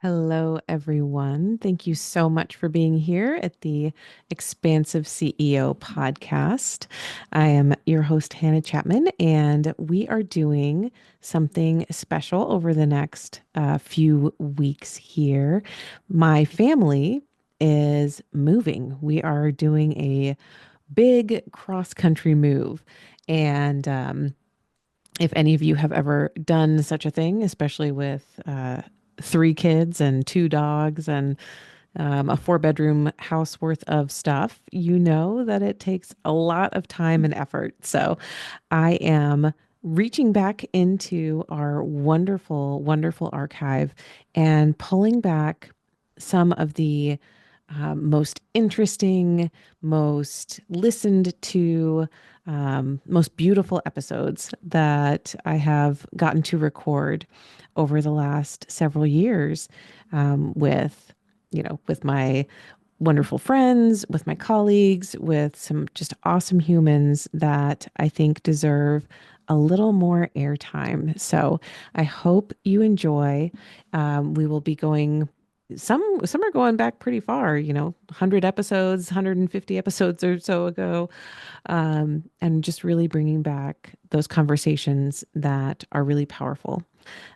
Hello, everyone. Thank you so much for being here at the Expansive CEO Podcast. I am your host, Hannah Chapman, and we are doing something special over the next few weeks here. My family is moving. We are doing a big cross country move. And if any of you have ever done such a thing, especially with three kids and two dogs and a four-bedroom house worth of stuff, you know that it takes a lot of time and effort. So I am reaching back into our wonderful, wonderful archive and pulling back some of the most interesting, most listened to, most beautiful episodes that I have gotten to record over the last several years with my wonderful friends, with my colleagues, with some just awesome humans that I think deserve a little more airtime. So I hope you enjoy. We will be going. Some are going back pretty far, 100 episodes, 150 episodes or so ago, and just really bringing back those conversations that are really powerful,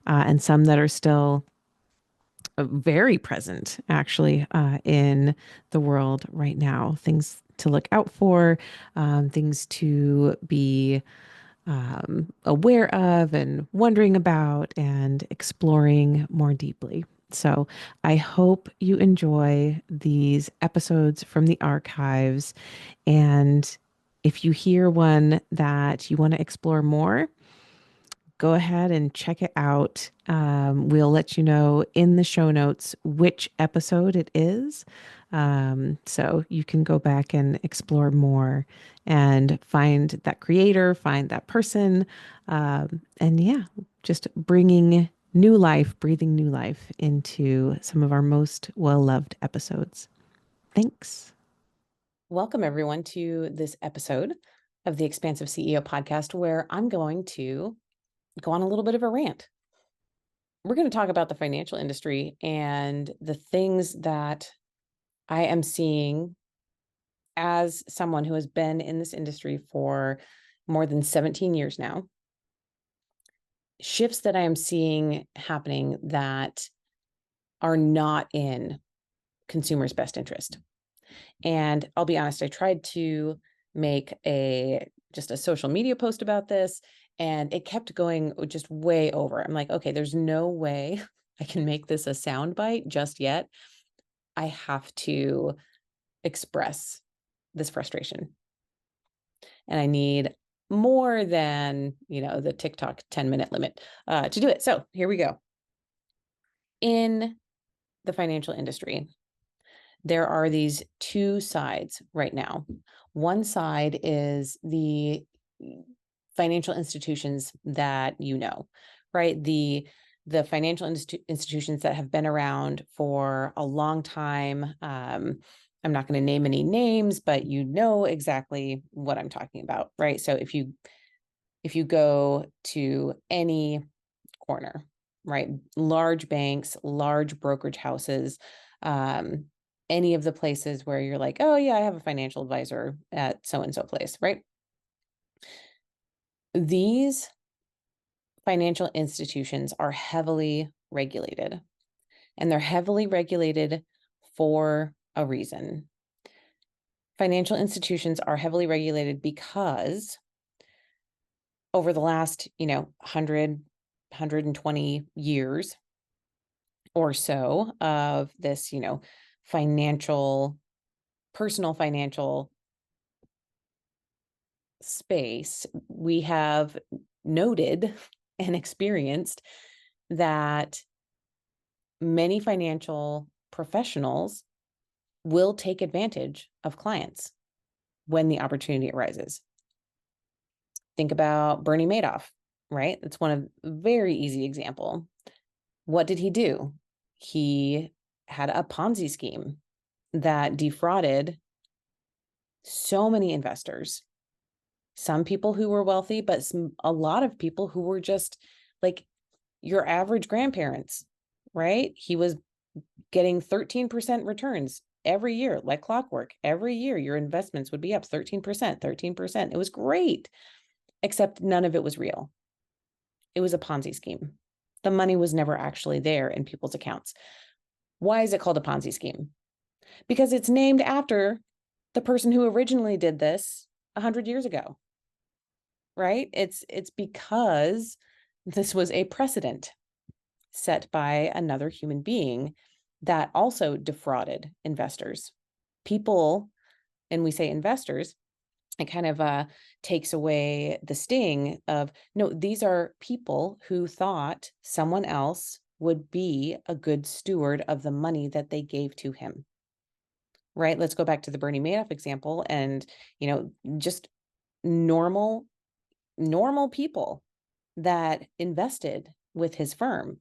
and some that are still very present actually in the world right now. Things to look out for, things to be aware of and wondering about and exploring more deeply. So I hope you enjoy these episodes from the archives. And if you hear one that you want to explore more, go ahead and check it out. We'll let you know in the show notes which episode it is. So you can go back and explore more and find that creator, find that person. And yeah, just bringing new life, breathing new life into some of our most well loved episodes. Thanks. Welcome, everyone, to this episode of the Expansive CEO Podcast, where I'm going to go on a little bit of a rant. We're going to talk about the financial industry and the things that I am seeing as someone who has been in this industry for more than 17 years now. Shifts that I am seeing happening that are not in consumers' best interest. And I'll be honest, I tried to make just a social media post about this, and it kept going just way over. I'm like, okay, there's no way I can make this a soundbite just yet. I have to express this frustration. And I need more than, the TikTok 10-minute limit to do it. So here we go. In the financial industry, there are these two sides right now. One side is the financial institutions that right? The financial institutions that have been around for a long time. I'm not going to name any names, but you know exactly what I'm talking about, right? So if you go to any corner, right? Large banks, large brokerage houses, any of the places where you're like, oh yeah, I have a financial advisor at so-and-so place, right? These financial institutions are heavily regulated, and they're heavily regulated for a reason. Financial institutions are heavily regulated because over the last, 120 years or so of this, personal financial space, we have noted and experienced that many financial professionals will take advantage of clients when the opportunity arises. Think about Bernie Madoff, right? That's one of very easy example. What did he do? He had a Ponzi scheme that defrauded so many investors. Some people who were wealthy, but a lot of people who were just like your average grandparents, right? He was getting 13% returns every year, like clockwork. Every year, your investments would be up 13%, 13%. It was great, except none of it was real. It was a Ponzi scheme. The money was never actually there in people's accounts. Why is it called a Ponzi scheme? Because it's named after the person who originally did this 100 years ago, right? It's because this was a precedent set by another human being that also defrauded investors. People, and we say investors, it kind of takes away the sting of, no, these are people who thought someone else would be a good steward of the money that they gave to him. Right? Let's go back to the Bernie Madoff example and, just normal people that invested with his firm.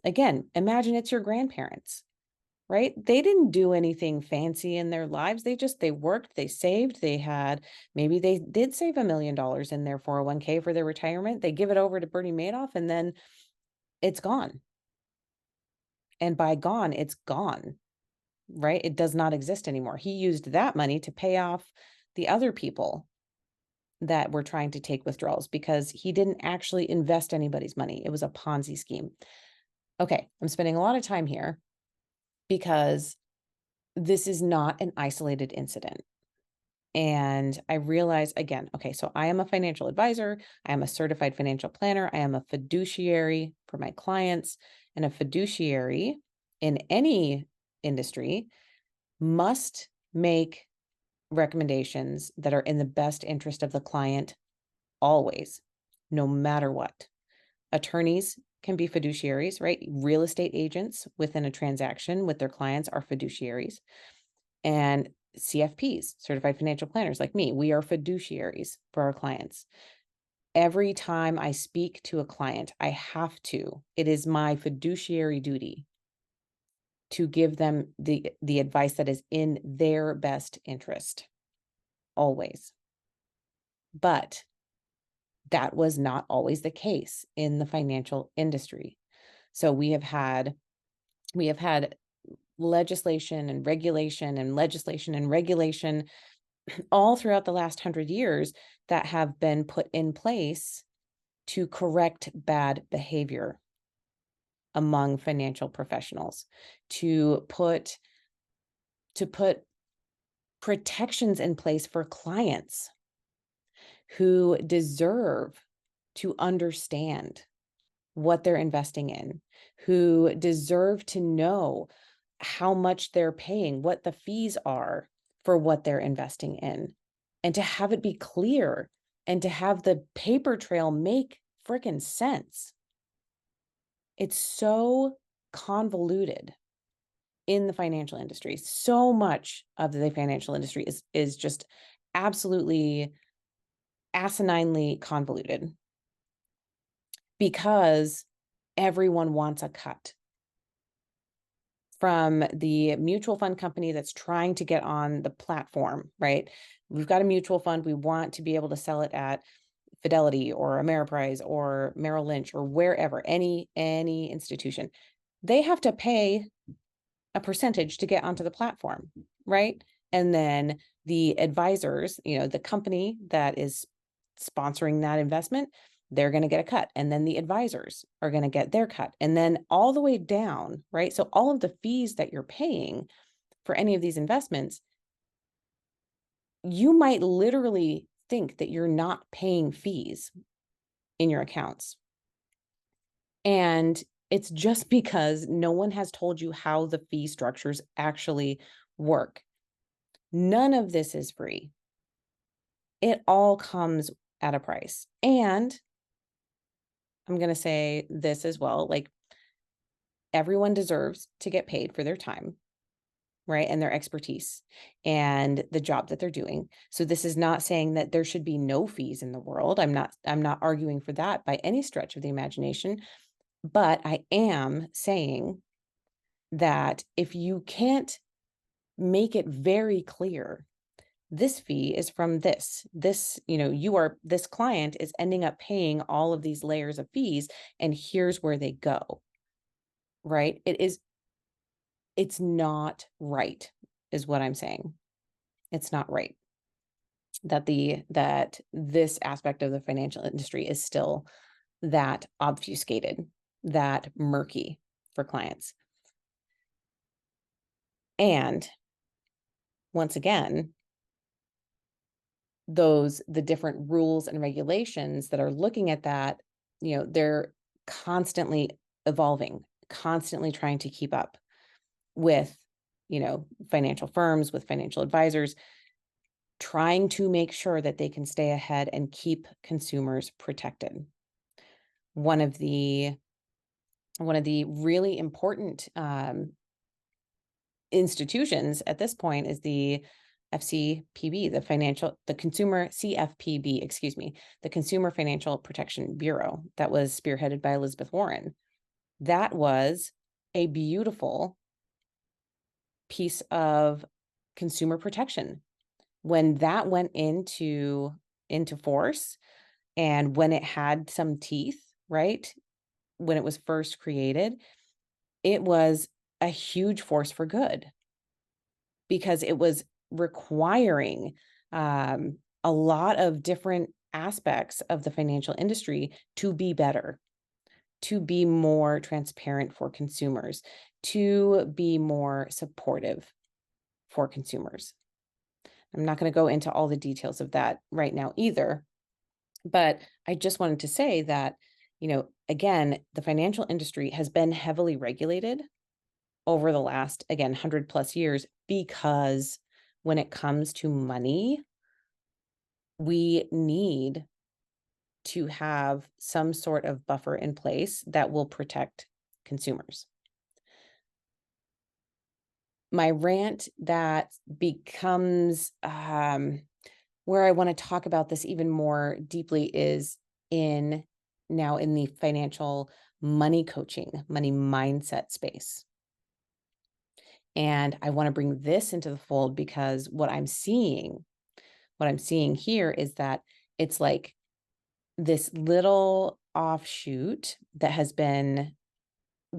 Again, imagine it's your grandparents, right? They didn't do anything fancy in their lives. They worked, they saved, maybe they did save $1 million in their 401k for their retirement. They give it over to Bernie Madoff and then it's gone. And by gone, it's gone, right? It does not exist anymore. He used that money to pay off the other people that were trying to take withdrawals because he didn't actually invest anybody's money. It was a Ponzi scheme. Okay, I'm spending a lot of time here because this is not an isolated incident. And I realize again, okay, so I am a financial advisor. I am a certified financial planner. I am a fiduciary for my clients, and a fiduciary in any industry must make recommendations that are in the best interest of the client always, no matter what. Attorneys can be fiduciaries, right? Real estate agents within a transaction with their clients are fiduciaries. And CFPs, certified financial planners like me, we are fiduciaries for our clients. Every time I speak to a client, it is my fiduciary duty to give them the advice that is in their best interest, always. But that was not always the case in the financial industry. So we have had legislation and regulation all throughout the last 100 years that have been put in place to correct bad behavior among financial professionals, to put protections in place for clients who deserve to understand what they're investing in, who deserve to know how much they're paying, what the fees are for what they're investing in, and to have it be clear and to have the paper trail make freaking sense. It's so convoluted in the financial industry. So much of the financial industry is just absolutely asininely convoluted because everyone wants a cut. From the mutual fund company that's trying to get on the platform, right? We've got a mutual fund. We want to be able to sell it at Fidelity or Ameriprise or Merrill Lynch or wherever, any institution. They have to pay a percentage to get onto the platform, right? And then the advisors, the company that is sponsoring that investment, they're going to get a cut. And then the advisors are going to get their cut. And then all the way down, right? So all of the fees that you're paying for any of these investments, you might literally think that you're not paying fees in your accounts. And it's just because no one has told you how the fee structures actually work. None of this is free. It all comes at a price. And I'm going to say this as well, like everyone deserves to get paid for their time, right? And their expertise and the job that they're doing. So this is not saying that there should be no fees in the world. I'm not arguing for that by any stretch of the imagination, but I am saying that if you can't make it very clear, this fee is from this, this client is ending up paying all of these layers of fees, and here's where they go, right? it's not right, is what I'm saying. It's not right that this aspect of the financial industry is still that obfuscated, that murky for clients. And once again, the different rules and regulations that are looking at that, they're constantly evolving, constantly trying to keep up with, financial firms, with financial advisors, trying to make sure that they can stay ahead and keep consumers protected. One of the really important institutions at this point is the FCPB, the Consumer CFPB, excuse me, the Consumer Financial Protection Bureau, that was spearheaded by Elizabeth Warren. That was a beautiful piece of consumer protection. When that went into force, and when it had some teeth, right? When it was first created, it was a huge force for good, because it was requiring a lot of different aspects of the financial industry to be better, to be more transparent for consumers, to be more supportive for consumers. I'm not going to go into all the details of that right now either, but I just wanted to say that, again, the financial industry has been heavily regulated over the last, again, 100+ years, because when it comes to money, we need to have some sort of buffer in place that will protect consumers. My rant that becomes where I want to talk about this even more deeply is now in the financial money coaching, money mindset space. And I want to bring this into the fold because what I'm seeing here is that it's like this little offshoot that has been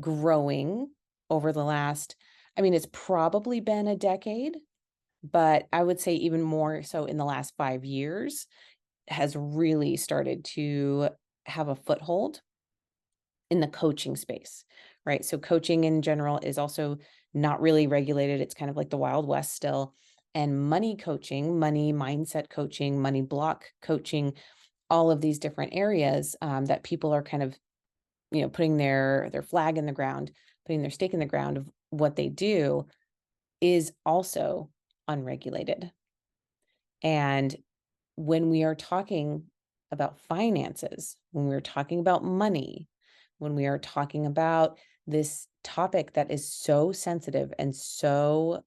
growing over the last, it's probably been a decade, but I would say even more so in the last 5 years, has really started to have a foothold in the coaching space, right? So coaching in general is also not really regulated. It's kind of like the Wild West still. And money coaching, money mindset coaching, money block coaching, all of these different areas that people are kind of, putting their flag in the ground, putting their stake in the ground of what they do, is also unregulated. And when we are talking about finances, when we're talking about money, when we are talking about this topic that is so sensitive and so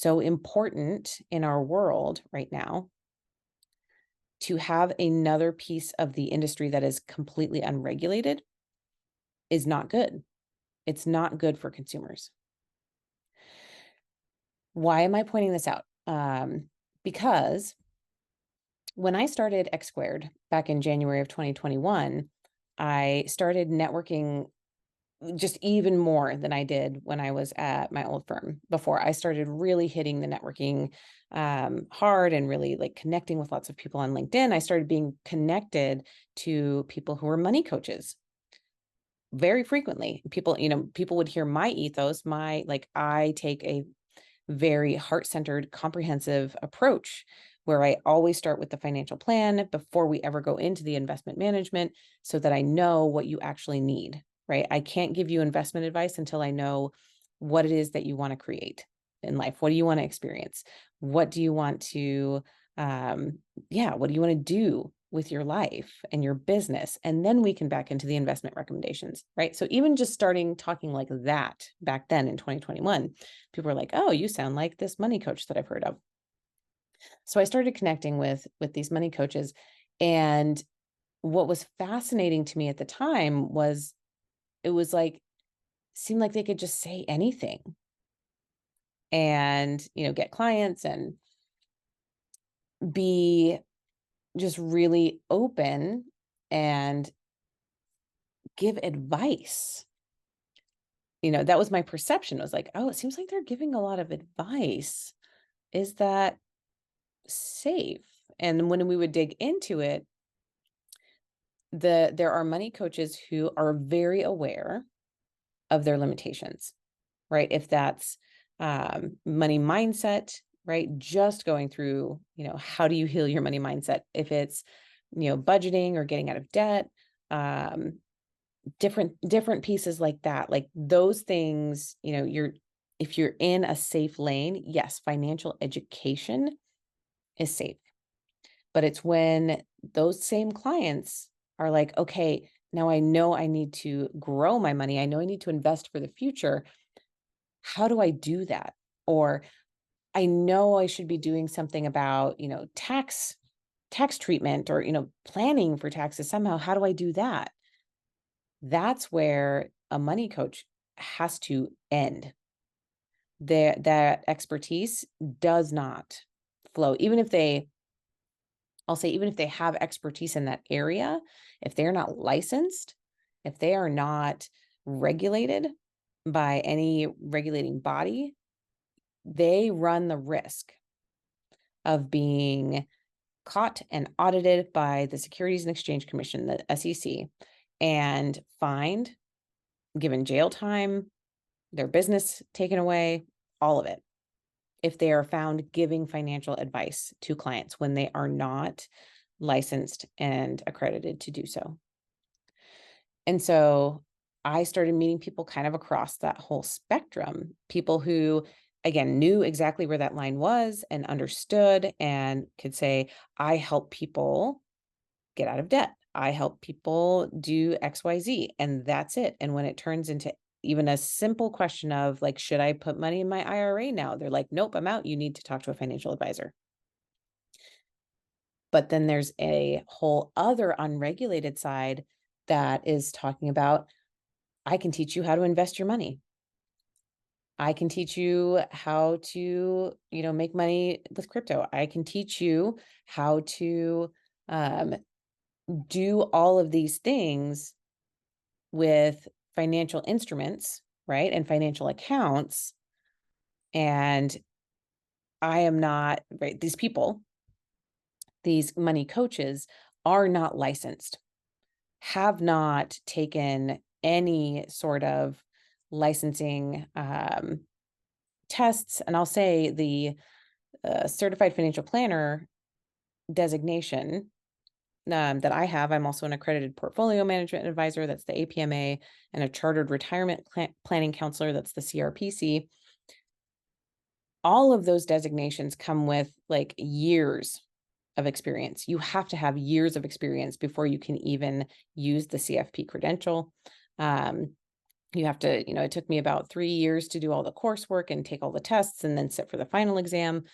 important in our world right now, to have another piece of the industry that is completely unregulated is not good. It's not good for consumers. Why am I pointing this out? Because when I started X Squared back in January of 2021, I started networking just even more than I did when I was at my old firm before. I started really hitting the networking hard and really like connecting with lots of people on LinkedIn. I started being connected to people who were money coaches very frequently. People would hear my ethos, I take a very heart-centered, comprehensive approach where I always start with the financial plan before we ever go into the investment management, so that I know what you actually need, right? I can't give you investment advice until I know what it is that you want to create in life. What do you want to experience? What do you want to, what do you want to do with your life and your business? And then we can back into the investment recommendations, right? So even just starting talking like that back then in 2021, people were like, oh, you sound like this money coach that I've heard of. So I started connecting with these money coaches. And what was fascinating to me at the time was it was like, seemed like they could just say anything and, get clients and be just really open and give advice. that was my perception. It was like, oh, it seems like they're giving a lot of advice. Is that safe? And when we would dig into it, there are money coaches who are very aware of their limitations, right? If that's money mindset, right? Just going through, how do you heal your money mindset? If it's, budgeting or getting out of debt, different pieces like that, like those things, if you're in a safe lane, yes, financial education is safe. But it's when those same clients are like, okay, now I know I need to grow my money. I know I need to invest for the future. How do I do that? Or I know I should be doing something about, tax treatment or, planning for taxes somehow. How do I do that? That's where a money coach has to end. That expertise does not flow. I'll say, even if they have expertise in that area, if they're not licensed, if they are not regulated by any regulating body, they run the risk of being caught and audited by the Securities and Exchange Commission, the SEC, and fined, given jail time, their business taken away, all of it, if they are found giving financial advice to clients when they are not licensed and accredited to do so. And so I started meeting people kind of across that whole spectrum, people who, again, knew exactly where that line was and understood and could say, I help people get out of debt. I help people do XYZ, and that's it. And when it turns into even a simple question of like, should I put money in my IRA now? They're like, nope, I'm out. You need to talk to a financial advisor. But then there's a whole other unregulated side that is talking about, I can teach you how to invest your money. I can teach you how to, make money with crypto. I can teach you how to do all of these things with financial instruments, right? And financial accounts. And I am not, right? These people, these money coaches are not licensed, have not taken any sort of licensing tests. And I'll say the certified financial planner designation that I have. I'm also an accredited portfolio management advisor. That's the APMA, and a chartered retirement planning counselor. That's the CRPC. All of those designations come with like years of experience. You have to have years of experience before you can even use the CFP credential. You have to, it took me about 3 years to do all the coursework and take all the tests and then sit for the final exam.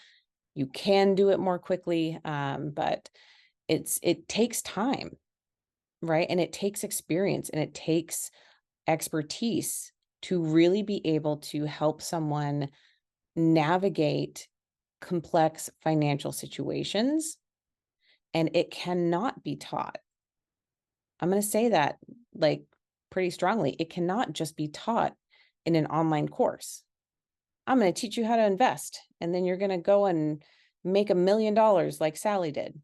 You can do it more quickly, but it takes time, right? And it takes experience and it takes expertise to really be able to help someone navigate complex financial situations. And it cannot be taught. I'm going to say that like pretty strongly. It cannot just be taught in an online course. I'm going to teach you how to invest, and then you're going to go and make $1 million like Sally did.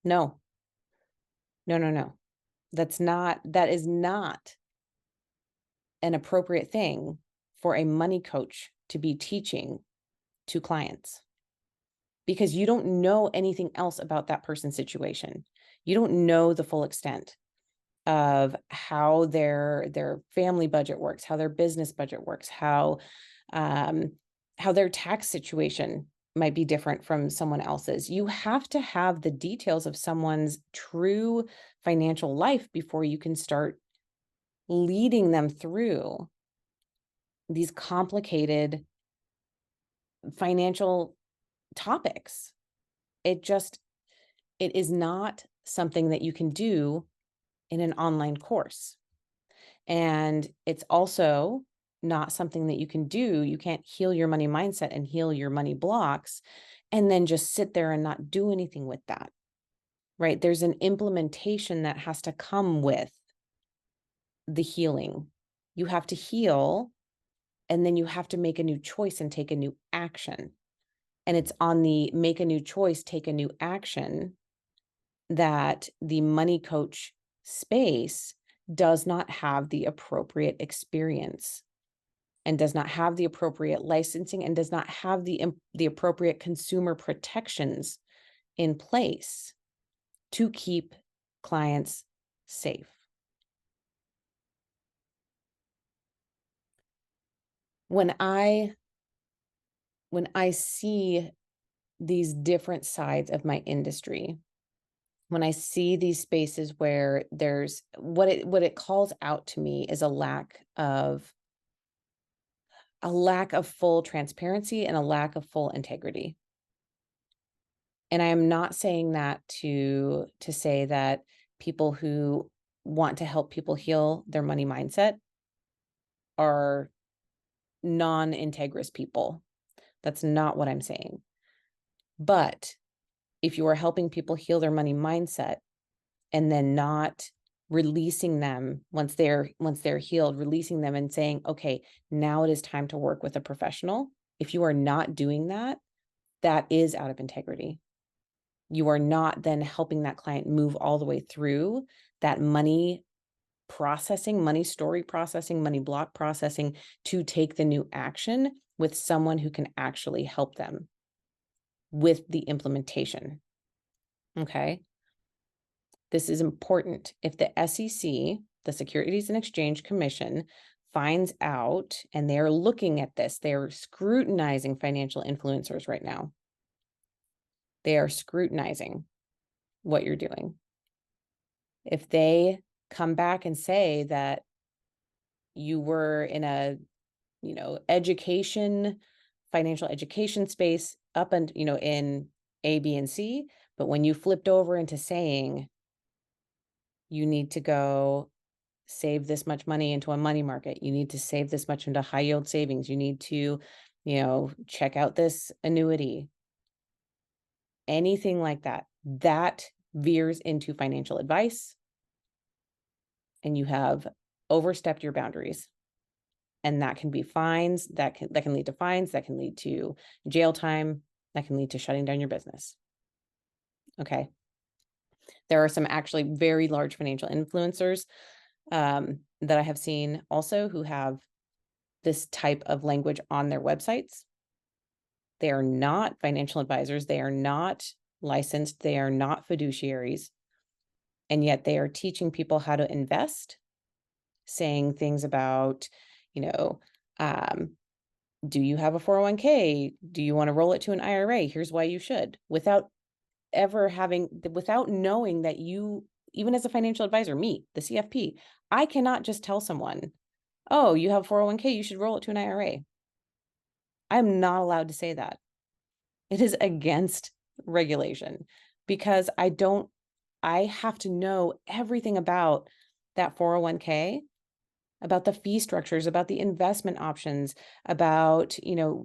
No, no, no, no. That is not an appropriate thing for a money coach to be teaching to clients, because you don't know anything else about that person's situation. You don't know the full extent of how their family budget works, how their business budget works, how their tax situation might be different from someone else's. You have to have the details of someone's true financial life before you can start leading them through these complicated financial topics. It is not something that you can do in an online course. And it's also not something that you can do. You can't heal your money mindset and heal your money blocks and then just sit there and not do anything with that, right? There's an implementation that has to come with the healing. You have to heal, and then you have to make a new choice and take a new action. And it's on the make a new choice, take a new action that the money coach space does not have the appropriate experience and does not have the appropriate licensing and does not have the appropriate consumer protections in place to keep clients safe. When I see these different sides of my industry, when I see these spaces where there's what it calls out to me is a lack of full transparency and a lack of full integrity. And I am not saying that to say that people who want to help people heal their money mindset are non-integrous people. That's not what I'm saying. But if you are helping people heal their money mindset and then not releasing them once they're healed, releasing them and saying, okay, now it is time to work with a professional. If you are not doing that, that is out of integrity. You are not then helping that client move all the way through that money processing, money story processing, money block processing to take the new action with someone who can actually help them with the implementation. Okay. This is important. If the SEC, the Securities and Exchange Commission, finds out and they're looking at this, they're scrutinizing financial influencers right now. They are scrutinizing what you're doing. If they come back and say that you were in a, financial education space up and, in A, B, and C, but when you flipped over into saying you need to go save this much money into a money market, you need to save this much into high yield savings, you need to, check out this annuity, anything like that, that veers into financial advice, and you have overstepped your boundaries. And that can be fines, that can lead to fines, that can lead to jail time, that can lead to shutting down your business. Okay. There are some actually very large financial influencers that I have seen also who have this type of language on their websites. They are not financial advisors. They are not licensed. They are not fiduciaries. And yet they are teaching people how to invest, saying things about, do you have a 401k? Do you want to roll it to an IRA? Here's why you should, without knowing that you, even as a financial advisor, me, the CFP, I cannot just tell someone, oh, you have 401k, you should roll it to an IRA. I'm not allowed to say that. It is against regulation because I have to know everything about that 401k, about the fee structures, about the investment options, about,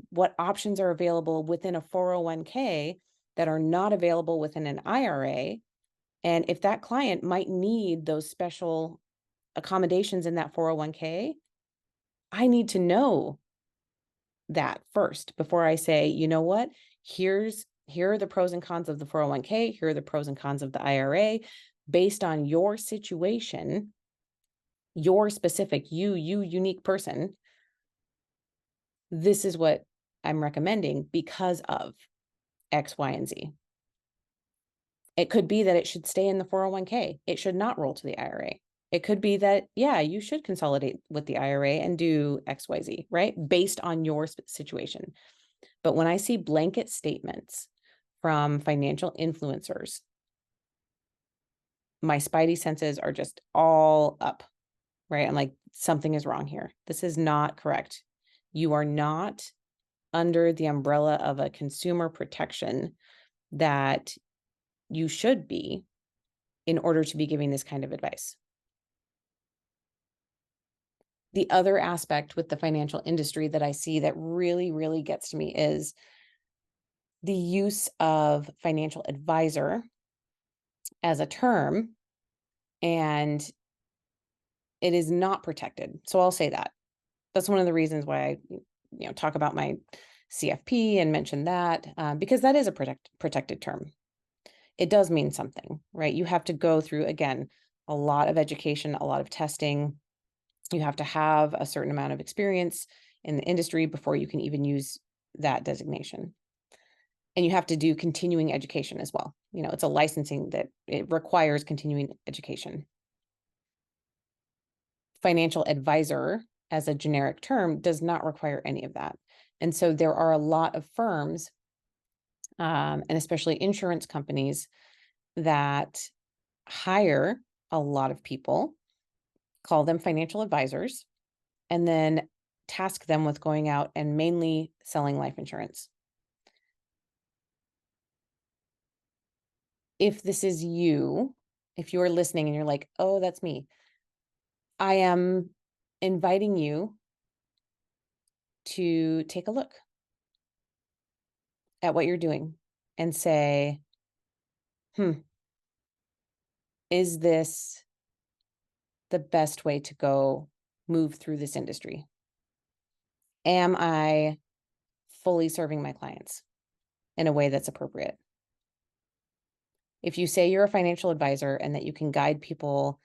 what options are available within a 401k that are not available within an IRA. And if that client might need those special accommodations in that 401k, I need to know that first before I say, you know what, here are the pros and cons of the 401k, here are the pros and cons of the IRA, based on your situation, your specific, you unique person. This is what I'm recommending because of X, Y, and Z. It could be that it should stay in the 401k. It should not roll to the IRA. It could be that, yeah, you should consolidate with the IRA and do X, Y, Z, right? Based on your situation. But when I see blanket statements from financial influencers, my spidey senses are just all up, right? I'm like, something is wrong here. This is not correct. You are not under the umbrella of a consumer protection that you should be in order to be giving this kind of advice. The other aspect with the financial industry that I see that really, really gets to me is the use of financial advisor as a term. And it is not protected. So I'll say that. That's one of the reasons why I talk about my CFP and mention that, because that is a protected term. It does mean something, right? You have to go through, again, a lot of education, a lot of testing. You have to have a certain amount of experience in the industry before you can even use that designation. And you have to do continuing education as well. It's a licensing that it requires continuing education. Financial advisor, as a generic term, does not require any of that. And so there are a lot of firms, and especially insurance companies, that hire a lot of people, call them financial advisors, and then task them with going out and mainly selling life insurance. If this is you, if you're listening and you're like, oh, that's me, I am inviting you to take a look at what you're doing and say, is this the best way to go move through this industry? Am I fully serving my clients in a way that's appropriate? If you say you're a financial advisor and that you can guide people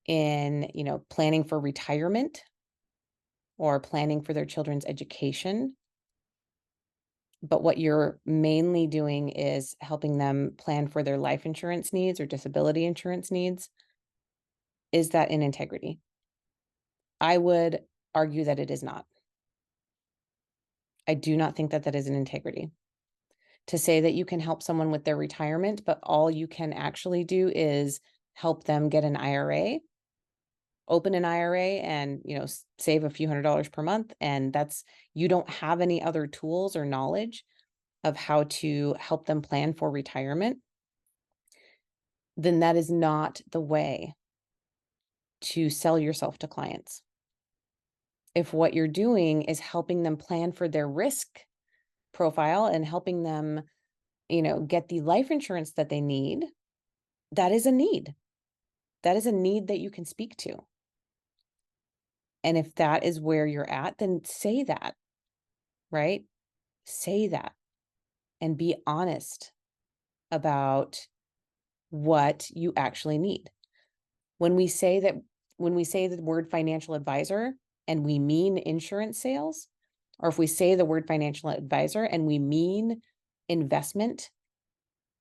in, planning for retirement or planning for their children's education, but what you're mainly doing is helping them plan for their life insurance needs or disability insurance needs, is that in integrity? I would argue that it is not. I do not think that that is an integrity. To say that you can help someone with their retirement, but all you can actually do is help them get an IRA, open an IRA, and save a few $100s per month, and you don't have any other tools or knowledge of how to help them plan for retirement, then that is not the way to sell yourself to clients. If what you're doing is helping them plan for their risk profile and helping them, get the life insurance that they need, that is a need. That is a need that you can speak to. And if that is where you're at, then say that, right? Say that and be honest about what you actually need. When we say the word financial advisor and we mean insurance sales, or if we say the word financial advisor and we mean investment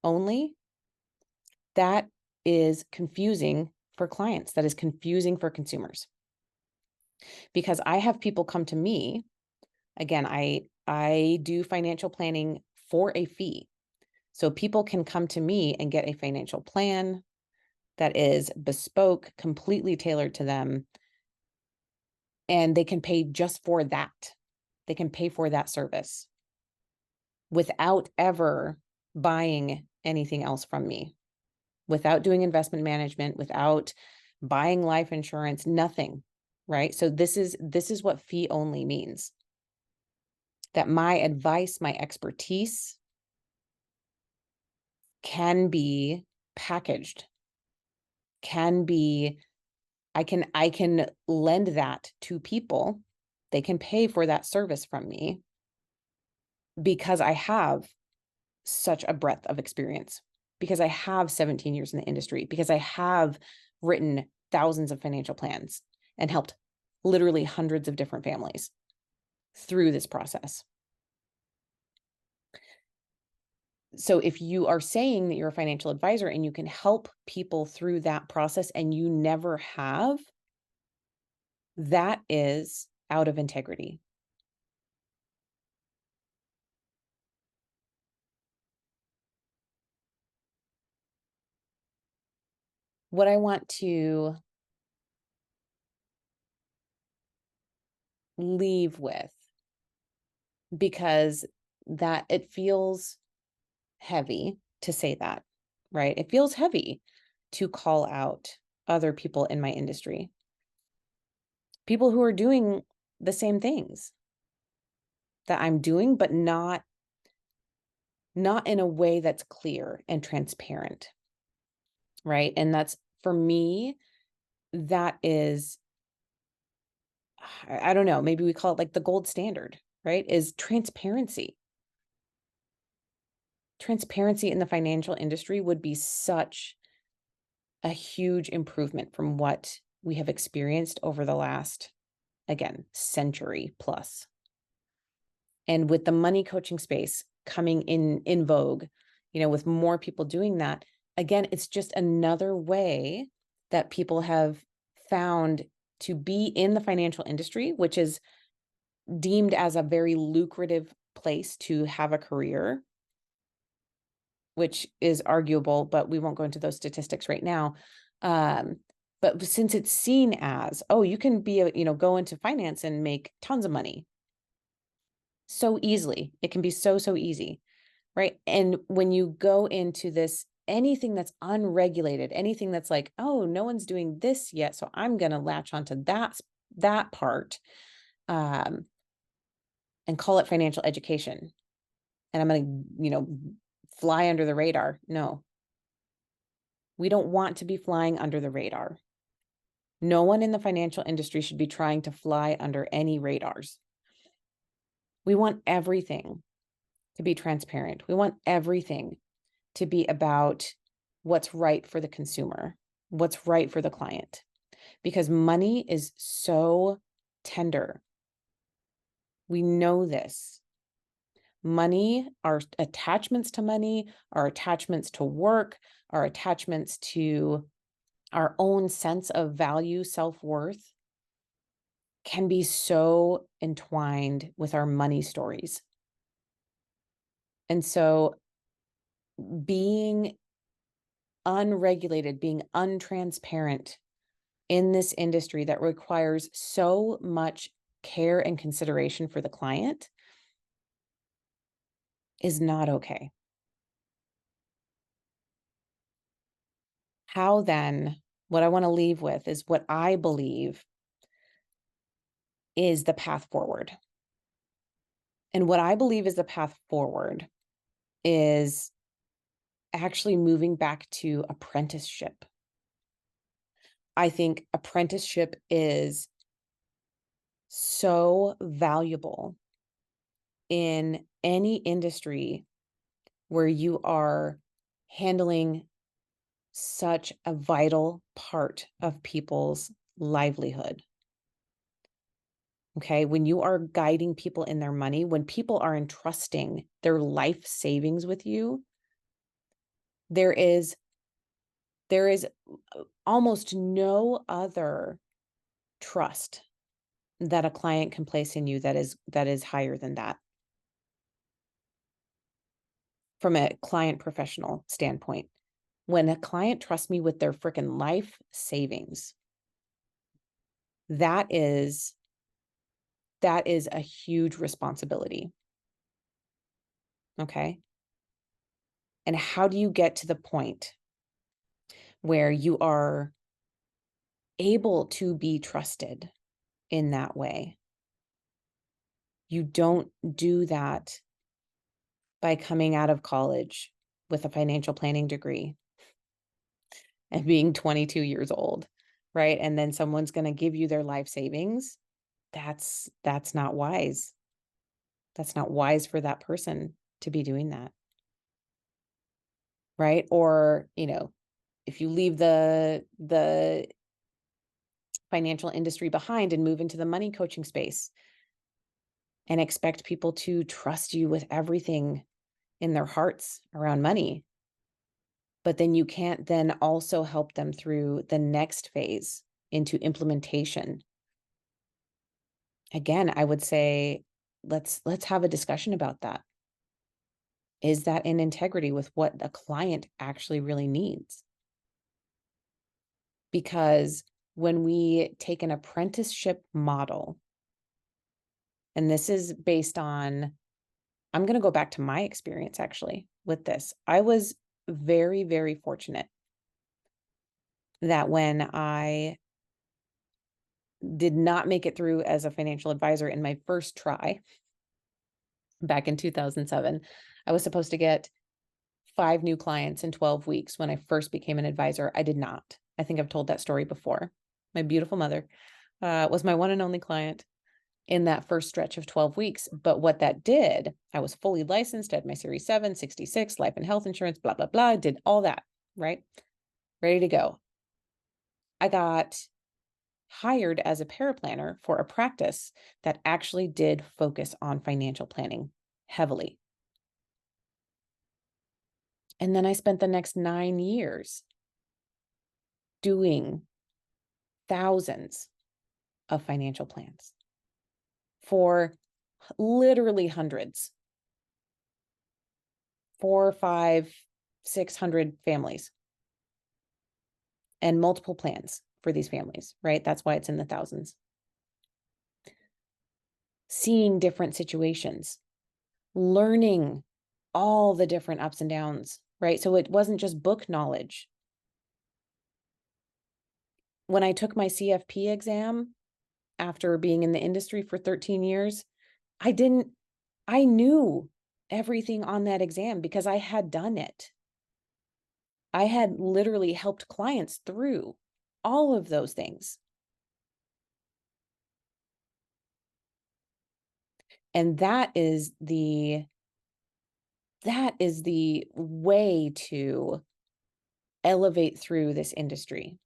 only, that is confusing for clients. That is confusing for consumers. Because I have people come to me, again, I do financial planning for a fee. So people can come to me and get a financial plan that is bespoke, completely tailored to them, and they can pay just for that. They can pay for that service without ever buying anything else from me, without doing investment management, without buying life insurance, nothing, right? So this is what fee only means. That my advice, my expertise can be packaged, I can lend that to people. They can pay for that service from me because I have such a breadth of experience, because I have 17 years in the industry, because I have written thousands of financial plans and helped literally hundreds of different families through this process. So if you are saying that you're a financial advisor and you can help people through that process and you never have, that is out of integrity. What I want to leave with, because that it feels heavy to say that, right? It feels heavy to call out other people in my industry, people who are doing the same things that I'm doing, but not in a way that's clear and transparent, right? And that's, for me, that is I don't know, maybe we call it like the gold standard, right? Is transparency. Transparency in the financial industry would be such a huge improvement from what we have experienced over the last, again, century plus. And with the money coaching space coming in vogue, with more people doing that, again, it's just another way that people have found to be in the financial industry, which is deemed as a very lucrative place to have a career, which is arguable, but we won't go into those statistics right now. But since it's seen as, oh, you can go into finance and make tons of money so easily. It can be so easy, right? And when you go into this, anything that's unregulated, anything that's like, oh, no one's doing this yet, so I'm going to latch onto that part, and call it financial education. And I'm going to, fly under the radar. No, we don't want to be flying under the radar. No one in the financial industry should be trying to fly under any radars. We want everything to be transparent. We want everything to be about what's right for the consumer, what's right for the client, because money is so tender. We know this. Money, our attachments to money, our attachments to work, our attachments to our own sense of value, self-worth, can be so entwined with our money stories. And so being unregulated, being untransparent in this industry that requires so much care and consideration for the client is not okay. How then, what I want to leave with is what I believe is the path forward. And what I believe is the path forward is actually moving back to apprenticeship. I think apprenticeship is so valuable in any industry where you are handling such a vital part of people's livelihood. Okay, when you are guiding people in their money, when people are entrusting their life savings with you, there is almost no other trust that a client can place in you that is higher than that. From a client professional standpoint, when a client trusts me with their freaking life savings, that is a huge responsibility. Okay. And how do you get to the point where you are able to be trusted in that way? You don't do that by coming out of college with a financial planning degree and being 22 years old, right? And then someone's going to give you their life savings. That's not wise. That's not wise for that person to be doing that. Right? Or, if you leave the financial industry behind and move into the money coaching space and expect people to trust you with everything in their hearts around money, but then you can't then also help them through the next phase into implementation. Again, I would say, let's have a discussion about that. Is that in integrity with what a client actually really needs? Because when we take an apprenticeship model, and this is based on, I'm going to go back to my experience actually with this. I was very, very fortunate that when I did not make it through as a financial advisor in my first try back in 2007, I was supposed to get 5 new clients in 12 weeks when I first became an advisor. I did not. I think I've told that story before. My beautiful mother was my one and only client in that first stretch of 12 weeks. But what that did, I was fully licensed, had my Series 7, 66, life and health insurance, blah, blah, blah, did all that, right? Ready to go. I got hired as a paraplanner for a practice that actually did focus on financial planning heavily. And then I spent the next 9 years doing thousands of financial plans for literally hundreds, 4, 5, 600 families and multiple plans for these families, right? That's why it's in the thousands. Seeing different situations, learning all the different ups and downs, right? So it wasn't just book knowledge. When I took my CFP exam after being in the industry for 13 years, I knew everything on that exam because I had done it. I had literally helped clients through all of those things. And that is the way to elevate through this industry.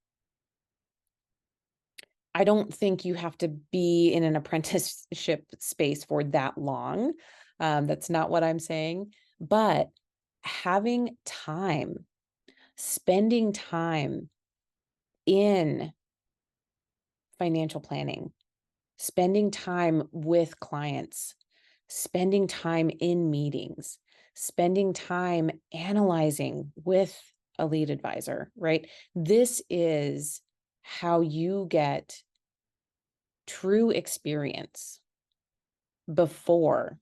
I don't think you have to be in an apprenticeship space for that long. That's not what I'm saying. But having time, spending time in financial planning, spending time with clients, spending time in meetings, spending time analyzing with a lead advisor, right? This is how you get true experience before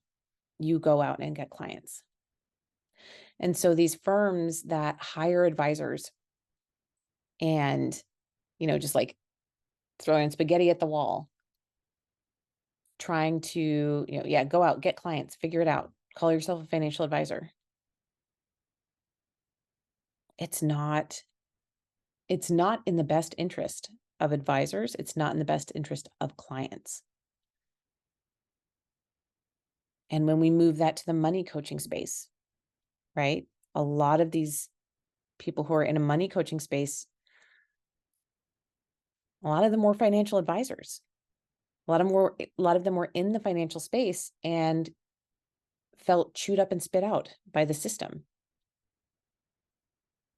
you go out and get clients. And so these firms that hire advisors and, just like throwing spaghetti at the wall, trying to, go out, get clients, figure it out, call yourself a financial advisor. It's not in the best interest of advisors. It's not in the best interest of clients. And when we move that to the money coaching space, right? A lot of these people who are in a money coaching space, a lot of them were financial advisors. A lot of them were in the financial space and felt chewed up and spit out by the system.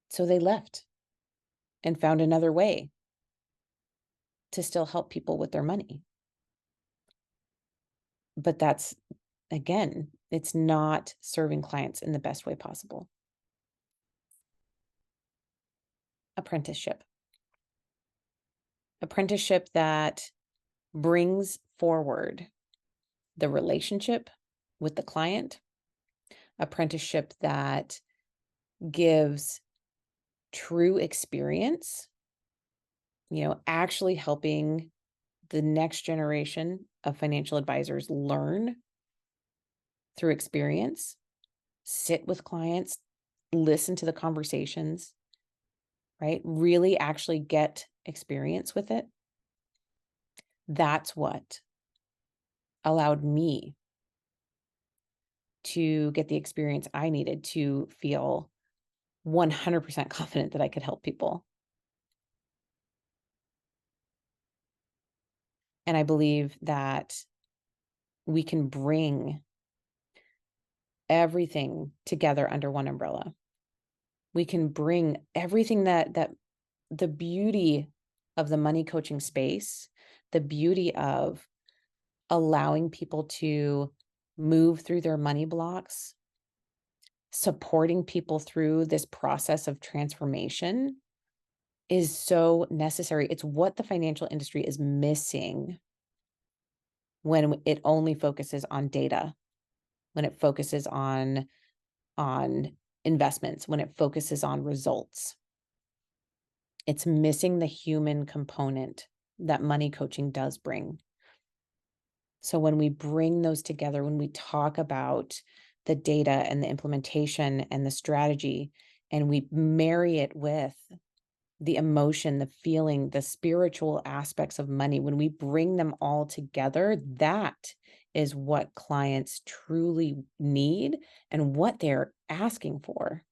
So they left and found another way to still help people with their money. But that's, again, it's not serving clients in the best way possible. Apprenticeship that brings forward the relationship with the client, apprenticeship that gives true experience, actually helping the next generation of financial advisors learn through experience, sit with clients, listen to the conversations, right? Really actually get experience with it. That's what allowed me to get the experience I needed to feel 100% confident that I could help people. And I believe that we can bring everything together under one umbrella. We can bring everything that the beauty of the money coaching space, the beauty of allowing people to move through their money blocks, supporting people through this process of transformation is so necessary. It's what the financial industry is missing when it only focuses on data, when it focuses on investments, when it focuses on results. It's missing the human component that money coaching does bring. So when we bring those together, when we talk about the data and the implementation and the strategy, and we marry it with the emotion, the feeling, the spiritual aspects of money, when we bring them all together, that is what clients truly need and what they're asking for.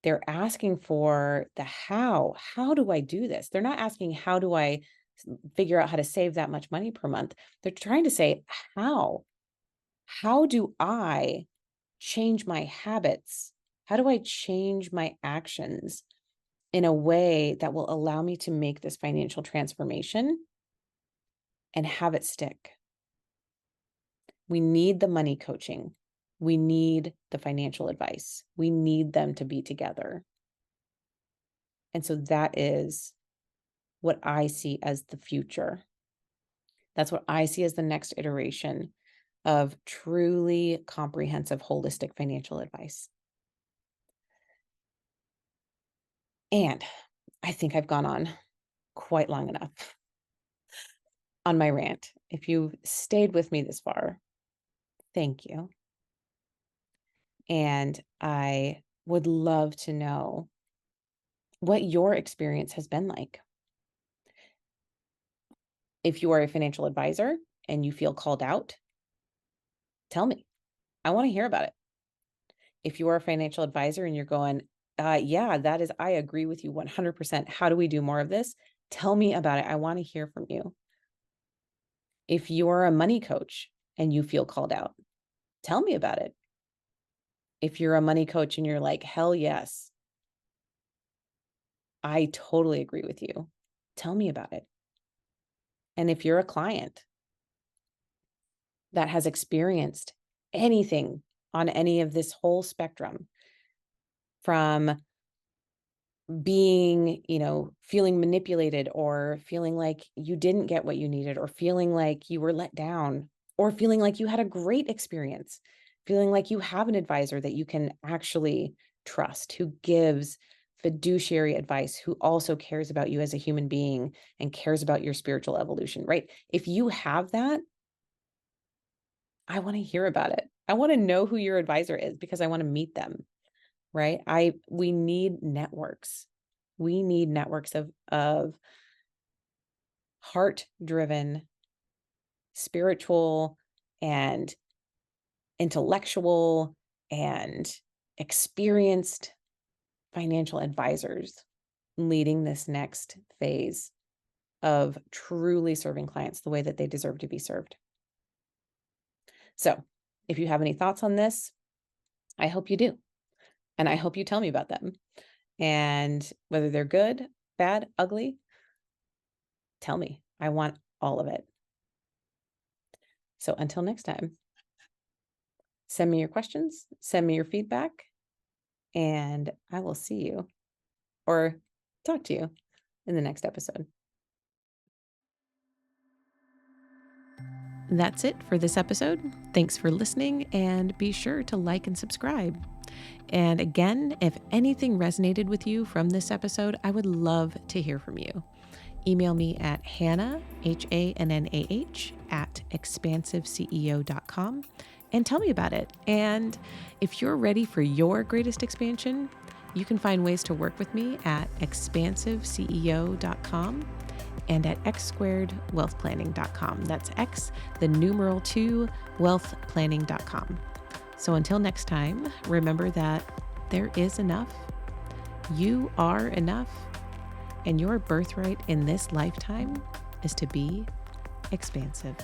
They're asking for the how. How do I do this? They're not asking, how do I figure out how to save that much money per month? They're trying to say, how? How do I change my habits? How do I change my actions in a way that will allow me to make this financial transformation and have it stick? We need the money coaching. We need the financial advice. We need them to be together. And so that is what I see as the future. That's what I see as the next iteration of truly comprehensive, holistic financial advice. And I think I've gone on quite long enough on my rant. If you've stayed with me this far, thank you. And I would love to know what your experience has been like. If you are a financial advisor and you feel called out, tell me. I want to hear about it. If you are a financial advisor and you're going, yeah, I agree with you 100%. How do we do more of this? Tell me about it. I want to hear from you. If you're a money coach and you feel called out, tell me about it. If you're a money coach and you're like, hell yes, I totally agree with you, tell me about it. And if you're a client that has experienced anything on any of this whole spectrum, from being, feeling manipulated, or feeling like you didn't get what you needed, or feeling like you were let down, or feeling like you had a great experience, feeling like you have an advisor that you can actually trust, who gives fiduciary advice, who also cares about you as a human being and cares about your spiritual evolution, right? If you have that, I want to hear about it. I want to know who your advisor is because I want to meet them, right? We need networks. We need networks of heart-driven, spiritual, and intellectual, and experienced financial advisors leading this next phase of truly serving clients the way that they deserve to be served. So if you have any thoughts on this, I hope you do. And I hope you tell me about them. And whether they're good, bad, ugly, tell me. I want all of it. So until next time, send me your questions, send me your feedback, and I will see you or talk to you in the next episode. That's it for this episode. Thanks for listening, and be sure to like and subscribe. And again, if anything resonated with you from this episode, I would love to hear from you. Email me at Hannah, HANNAH, at expansiveceo.com and tell me about it. And if you're ready for your greatest expansion, you can find ways to work with me at expansiveceo.com and at x2wealthplanning.com. That's X, the numeral 2, wealthplanning.com. So until next time, remember that there is enough. You are enough. And your birthright in this lifetime is to be expansive.